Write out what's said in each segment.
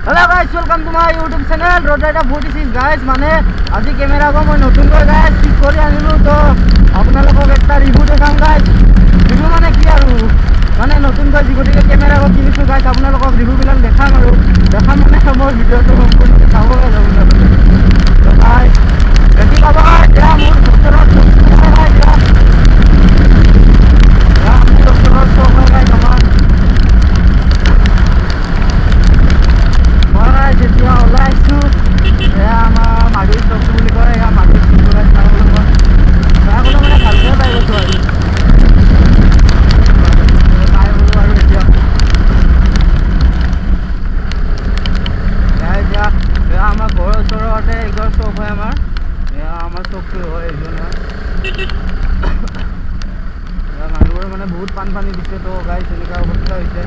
Hello guys, welcome to my YouTube channel Road Rider 46 guys. মানে আজি camera কো মই নতুন করে গাইস ঠিক করে আনিলো তো আপোনালোকক একটা রিভিউ দেখাম গাইস। রিভিউ মানে কি আৰু মানে নতুন কৰে জিগটিকে ক্যামেৰা কো কিনিছো গাইস আপোনালোকক ৰিভিউ বিলাক দেখাম আৰু দেখাম মানে মোৰ ভিডিওটো সম্পূৰ্ণ চাব গাইস আপোনালোকে। তো গাইস দেখি পাবা এটা মোৰ ওচৰত মানে বহুত পানী দিছে তো গাইস এনেকা অৱস্থা হৈছে।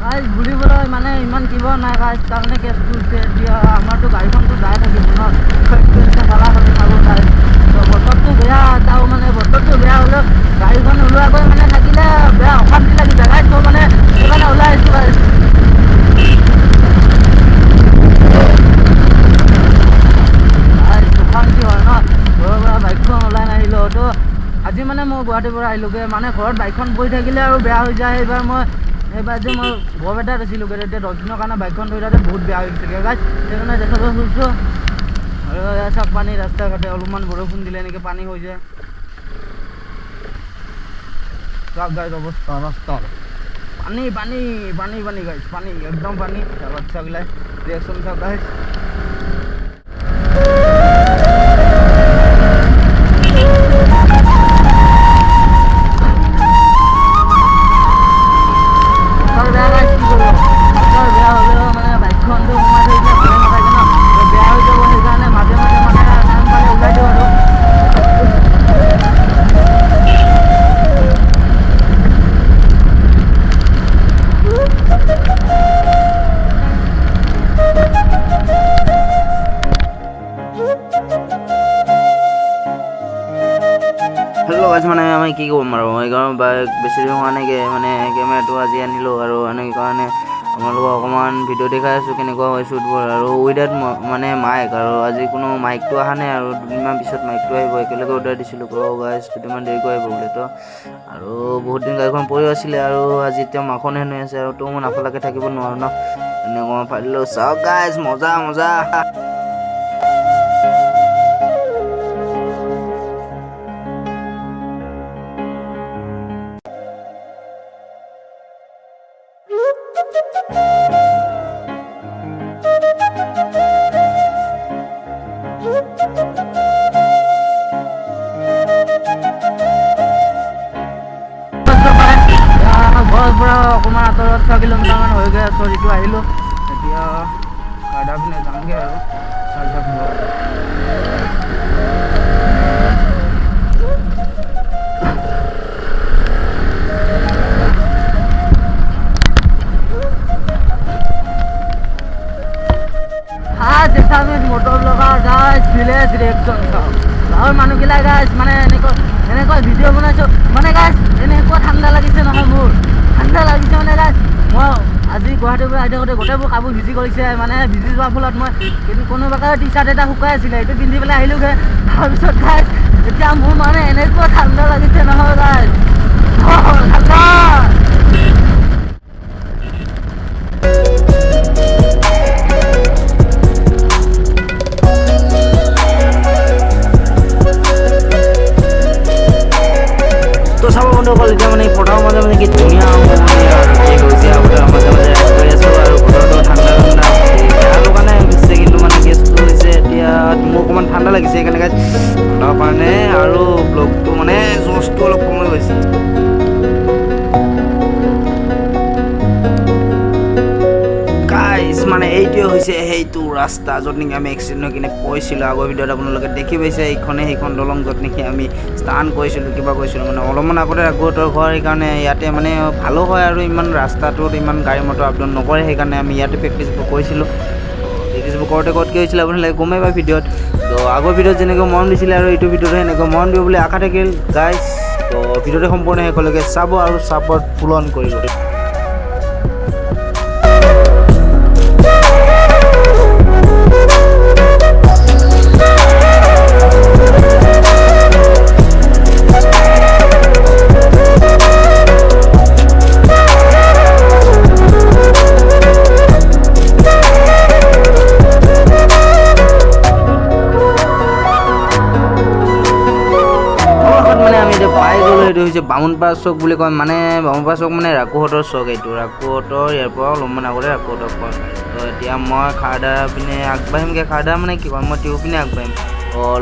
গাইস ঘূৰিবলৈ মানে ইমান কিব নাই গাইস তাৰমানে কেছটো হৈছে এতিয়া আমাৰতো গাড়ীখনতো যাই থাকিব ন চালা খালি খাব গাইস তো বতৰটো বেয়া তাও মানে বতৰটো বেয়া হ'লেও গাড়ীখন ওলোৱাকৈ মানে থাকিলে বেয়া অশান্তি লাগি যায় গাইস তো মানে সেইকাৰণে ওলাই আহিছোঁ গাইস। আজি মানে মই গুৱাহাটীৰ পৰা আহিলোগৈ মানে ঘৰত বাইকখন বহি থাকিলে আৰু বেয়া হৈ যায়। এইবাৰ যে মই বৰপেটাত আছিলোগৈ তেতিয়া 10 দিনৰ কাৰণে বাইকখন থৈ যাওঁতে বহুত বেয়া হৈ গৈছিলে গাইছ সেইকাৰণে দেখাব খুজিছোঁ। আৰু এয়া চাওক পানী ৰাস্তা ঘাটে অলপমান বৰষুণ দিলে এনেকৈ পানী হৈ যায়। চাওক গাইছ অৱস্থা ৰাস্তা পানী পানী পানী পানী গাইছ পানী একদম পানী বাচ্চাগিলাই ৰিয়েকশ্যন চাওক গাইছ। হেল্ল' গাইছ মানে আমি কি ক'ম আৰু সেইকাৰণে বাইক বেছি দিন হোৱা নাইকৈ মানে কেমেৰাটো আজি আনিলোঁ আৰু এনেকৈ কাৰণে আপোনালোকক অকণমান ভিডিঅ' দেখাই আছোঁ কেনেকুৱা হয় শ্বুটবোৰ আৰু উইডাউট মানে মাইক আৰু আজি কোনো মাইকটো অহা নাই আৰু দুদিনমান পিছত মাইকটো আহিব একেলগে অৰ্ডাৰ দিছিলোঁ তো গাইছ দুদিনমান দেৰিকৈ আহিব বোলে তো আৰু বহুত দিন গাড়ীখন পৰি আছিলে আৰু আজি এতিয়া মাখন হেন হৈ আছে আৰু তো মই নাফালাকৈ থাকিব নোৱাৰোঁ ন এনেকৈ মই পাৰিলোঁ চাওক গাইছ মজা মজা। ঘৰৰ পৰা অকণমান আঁতৰত 6 কিলোমিটাৰমান হৈগৈ আছোঁ যিটো আহিলোঁ এতিয়া কাৰ্ডা পিনে যামগৈ আৰু মটৰ লগা গাইছ ভিলেজ ৰিয়েকশ্যন চাওক গাঁৱৰ মানুহবিলাক গাইছ মানে এনেকৈ ভিডিঅ' বনাইছোঁ মানে গাইছ এনেকুৱা ঠাণ্ডা লাগিছে নহয় মোৰ ঠাণ্ডা লাগিছে মানে গাইছ মই আজি গুৱাহাটীৰ পৰা আহি থাকোঁতে গোটেইবোৰ কাপোৰ ভিজি কৰিছে মানে ভিজি যোৱাৰ ফলত মই কিন্তু কোনোবাকে টি চাৰ্ট এটা শুকাই আছিলে এইটো পিন্ধি পেলাই আহিলোগৈ তাৰপিছত গাইছ এতিয়া মোৰ মানে এনেকুৱা ঠাণ্ডা লাগিছে নহয় গাইছ ঠাণ্ডা। তো চাব বন্ধুসকল এতিয়া মানে ফটোৰ মাজে মাজে কি ধুনীয়া কি হৈছে আপোনাৰ মাজে মাজে গৈ আছোঁ আৰু বতৰটো ঠাণ্ডা ঠাণ্ডা বেয়াটো কাৰণে হৈছে কিন্তু মানে কেছটো হৈছে এতিয়া মোৰ অকণমান ঠাণ্ডা লাগিছে সেইকাৰণে গাইছ ঠাণ্ডাৰ কাৰণে আৰু ব্লগটো মানে জ'চটো অলপ কমি গৈছে। মানে এইটোৱে হৈছে সেইটো ৰাস্তা য'ত নেকি আমি এক্সিডেণ্ট হৈ কিনে পৰিছিলোঁ আগৰ ভিডিঅ'ত আপোনালোকে দেখি পাইছে সেইখন দলং য'ত নেকি আমি ষ্টান কৰিছিলোঁ কিবা কৰিছিলোঁ মানে অলপমান আগতে আগতৰ ঘৰ সেইকাৰণে ইয়াতে মানে ভালো হয় আৰু ইমান ৰাস্তাটোত ইমান গাড়ী মটৰ আপ ডাউন নকৰে সেইকাৰণে আমি ইয়াতে প্ৰেক্টিচবোৰ কৰিছিলোঁ। প্ৰেক্টিচবোৰ কৰোঁতে ক'ত কি হৈছিলে আপোনালোকে গমেই পায় ভিডিঅ'ত। তো আগৰ ভিডিঅ'ত যেনেকৈ মন দিছিলে আৰু এইটো ভিডিঅ'ত সেনেকৈ মন দিব বুলি আশা থাকিল গাইছ। তো ভিডিঅ'টো সম্পূৰ্ণ শেষলৈকে চাব আৰু ছাপৰ্ট পূৰণ কৰিব। এইটো হৈছে বামুণপাৰা চক বুলি কয়, মানে বামুণপাৰা চক মানে ৰাকুহঁতৰ চক। এইটো ৰাকুহঁতৰ ইয়াৰ পৰা অলপমান আগতে ৰাকুহঁতক কয়। তো এতিয়া মই খাৰদাৰ পিনে আগবাঢ়িমগৈ। খাৰদাৰ মানে কি কয়, মই টিহু পিনে আগবাঢ়িম।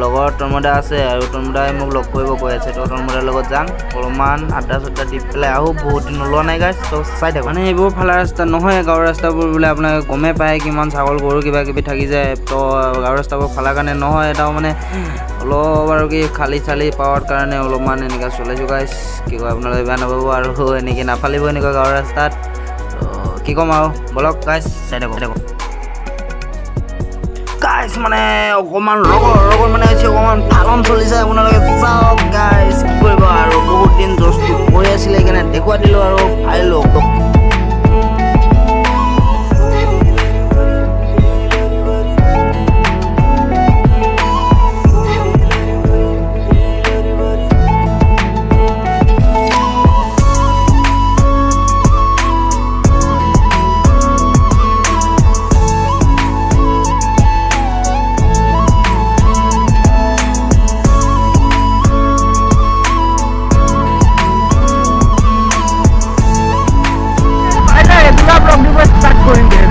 লগত তন্মদা আছে আৰু তন্মদাই মোক লগ কৰিব গৈ আছে। তো তন্মদাৰ লগত যাম, অলপমান আড্ডা চাড্ডা দি পেলাই আহোঁ। বহুত দিন ওলোৱা নাই গাইছ, তো চাই থাকোঁ। মানে এইবোৰ ফালা ৰাস্তা নহয়, গাঁৱৰ ৰাস্তাবোৰ বোলে আপোনালোকে গমেই পায় কিমান ছাগল গৰু কিবা কিবি থাকি যায়। তো গাঁৱৰ ৰাস্তাবোৰ ফালাৰ কাৰণে নহয়, এটাও মানে অলপ আৰু কি খালী চালি পাৱাৰ কাৰণে অলপমান এনেকৈ চলাইছোঁ গাইছ। কি কয় আপোনালোকে বেয়া নাপাব আৰু এনেকৈ নাফালিব এনেকুৱা গাঁৱৰ ৰাস্তাত। কি ক'ম আৰু, বলক গাইছ চাই থাকোঁ। গাইছ মানে অকণমান ৰগৰ মানে হৈছে, অকণমান ফালন চলি যায়। আপোনালোকে চাওক গাইছ, কি কৰিব আৰু বহুত দিন জষ্টটো কৰি আছিলে, সেইকাৰণে দেখুৱাই দিলোঁ আৰু পাৰিলোঁ।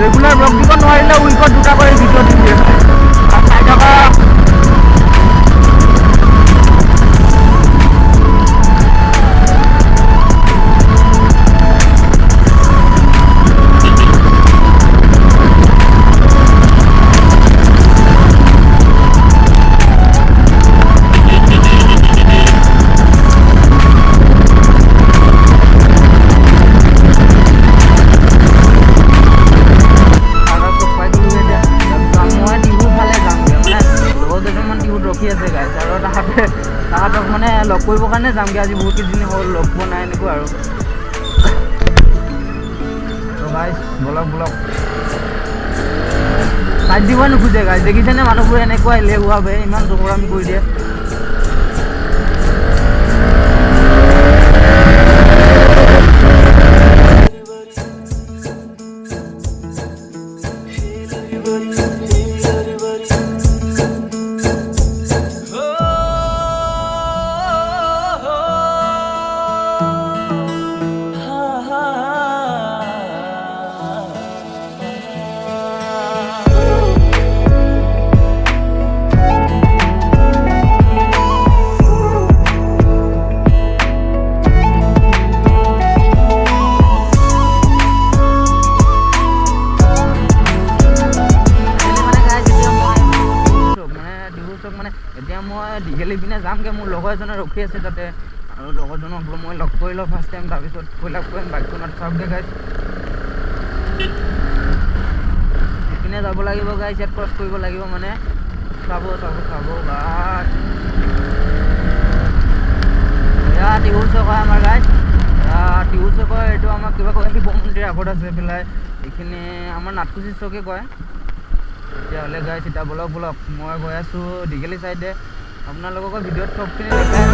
ৰেগুলাৰ ব্লগ দিব নোৱাৰিলে উইকত দুটা কৰি ভিডিঅ' দি দিয়ে চাই থকা। তাহাঁতক মানে লগ কৰিবৰ কাৰণে যামগৈ। আজি বহুত কেইদিন হ'ল লগ পোৱা নাই এনেকুৱা আৰু। তো গাইছ বলক চাইড দিব নোখোজে গাইছ, দেখিছেনে মানুহবোৰ এনেকুৱা এলেহুৱা বে, ইমান জগৰামি কৰি দিয়ে। এতিয়া মই দীঘলী পিনে যামগৈ, মোৰ লগৰ এজনে ৰখি আছে তাতে, আৰু লগৰজনক মই লগ কৰি লওঁ ফাৰ্ষ্ট টাইম, তাৰপিছত কইলাক কৰিম বাইকখনত চাওঁগৈ গাইছ। সেইপিনে যাব লাগিব গাইছ, ইয়াত ক্ৰছ কৰিব লাগিব মানে। চাব বা এয়া টিহু চক হয় আমাৰ গাইছ। টিহু চকৰ এইটো আমাৰ কিবা কয় শিৱ মন্দিৰ আগত আছে পেলাই, এইখিনি আমাৰ নাটকুচি চকে কয়। তেতিয়াহ'লে গাইছ এতিয়া বলক মই গৈ আছোঁ দীঘলী চাইডে। আপোনালোকক ভিডিঅ'ত চবখিনি দেখাই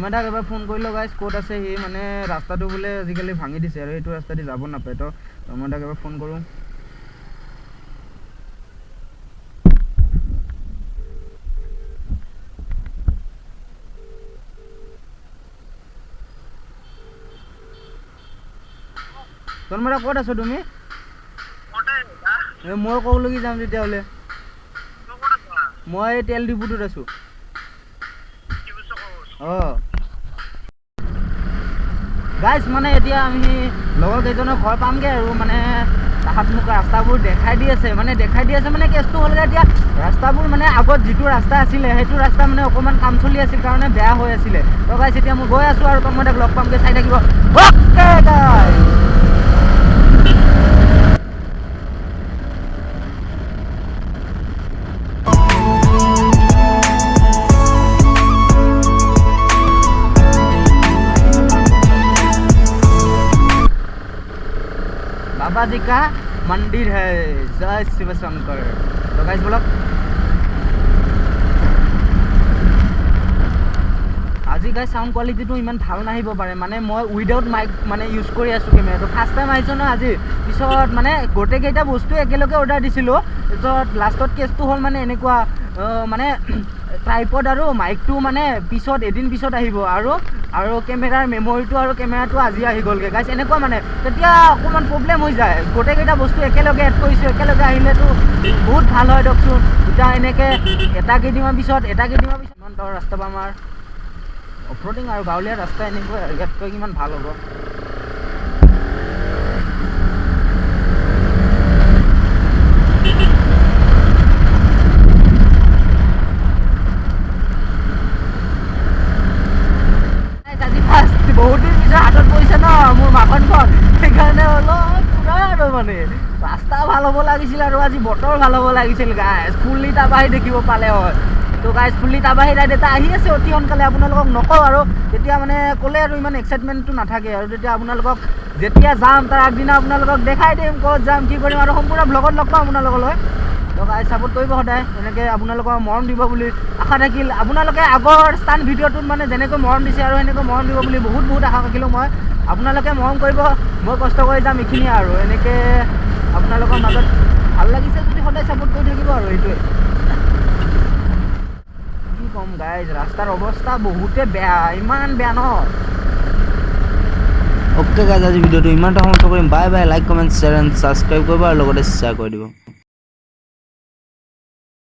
মই তাক এবাৰ ফোন কৰিলোঁ গাইজ ক'ত আছে সি মানে ৰাস্তাটো বোলে আজিকালি ভাঙি দিছে আৰু সেইটো ৰাস্তা দি যাব নাপায় তো মই তাক এবাৰ ফোন কৰোঁ তন্ময় দা ক'ত আছো তুমি মই ক'লৈকে যাম তেতিয়াহ'লে মই তেল ডিপুটোত আছোঁ অঁ গাইজ মানে এতিয়া আমি লগৰ কেইজনৰ ঘৰ পামগৈ আৰু মানে তাহাঁত মোক ৰাস্তাবোৰ দেখাই দি আছে মানে কেছটো হ'লগৈ এতিয়া ৰাস্তাবোৰ মানে আগত যিটো ৰাস্তা আছিলে সেইটো ৰাস্তা মানে অকণমান কাম চলি আছিল কাৰণে বেয়া হৈ আছিলে তো গাইজ এতিয়া মই গৈ আছোঁ আৰু তন্ময় দাক লগ পামগৈ চাই থাকিব অ'কে গাইজ बाबा जी का मंदिर है जय शिव शंकर तो गाइस बोलो আজি গাইজ সাউণ্ড কোৱালিটিটো ইমান ভাল নাহিব পাৰে মানে মই উইদাউট মাইক মানে ইউজ কৰি আছোঁ কেমেৰাটো ফাৰ্ষ্ট টাইম আহিছোঁ ন আজি পিছত মানে গোটেইকেইটা বস্তু একেলগে অৰ্ডাৰ দিছিলোঁ পিছত লাষ্টত কেছটো হ'ল মানে এনেকুৱা মানে ট্ৰাইপড আৰু মাইকটো মানে পিছত এদিন পিছত আহিব আৰু কেমেৰাৰ মেমৰিটো আৰু কেমেৰাটো আজি আহি গ'লগৈ গাইজ এনেকুৱা মানে তেতিয়া অকণমান প্ৰব্লেম হৈ যায় গোটেইকেইটা বস্তু একেলগে এড কৰিছোঁ একেলগে আহিলেতো বহুত ভাল হয় দিয়কচোন এতিয়া এনেকৈ এটা কেইদিনমান পিছত ইমান তৰ ৰাস্তা পাম আমাৰ অফৰোডিং আৰু গাঁৱলীয়া ৰাস্তা এনেকুৱা ইয়াতকৈ কিমান ভাল হ'ব বহুত দিন পিছত হাতত পৰিছে ন মোৰ মাখনখন সেইকাৰণে অলপ পুৰা আৰু মানে ৰাস্তা ভাল হ'ব লাগিছিল আৰু আজি বতৰ ভাল হ'ব লাগিছিল গাইজ ফুল্লি টাবাহি দেখিব পালে হয় তো গাইজ ফুল্লি টাবাহি ৰাইড এটা আহি আছে অতি সোনকালে আপোনালোকক নকওঁ আৰু তেতিয়া মানে ক'লে আৰু ইমান এক্সাইটমেণ্টটো নাথাকে আৰু তেতিয়া আপোনালোকক যেতিয়া যাম তাৰ আগদিনা আপোনালোকক দেখাই দিম ক'ত যাম কি কৰিম আৰু সম্পূৰ্ণ ব্লগত লগ পাম আপোনালোকলৈ তো গাইজ ছাপোৰ্ট কৰিব সদায় এনেকৈ আপোনালোকৰ মৰম দিব বুলি আশা থাকিল আপোনালোকে আগৰ স্থান ভিডিঅ'টোত মানে যেনেকৈ মৰম দিছে আৰু সেনেকৈ মৰম দিব বুলি বহুত আশা ৰাখিলোঁ মই আপোনালোকে মৰম কৰিব মই কষ্ট কৰি যাম এইখিনিয়ে আৰু এনেকৈ আপোনালোকৰ মাজত ভাল লাগিছে যদি সদায় ছাপোৰ্ট কৰি থাকিব আৰু এইটোৱে কি ক'ম গাইজ ৰাস্তাৰ অৱস্থা বহুতে বেয়া ইমান বেয়া ন অ'কে গাইজ আজি ভিডিঅ'টো ইমানটা সমাপ্ত কৰিম bye bye like comment share and subscribe কৰিব আৰু লগতে শ্বেয়াৰ কৰি দিব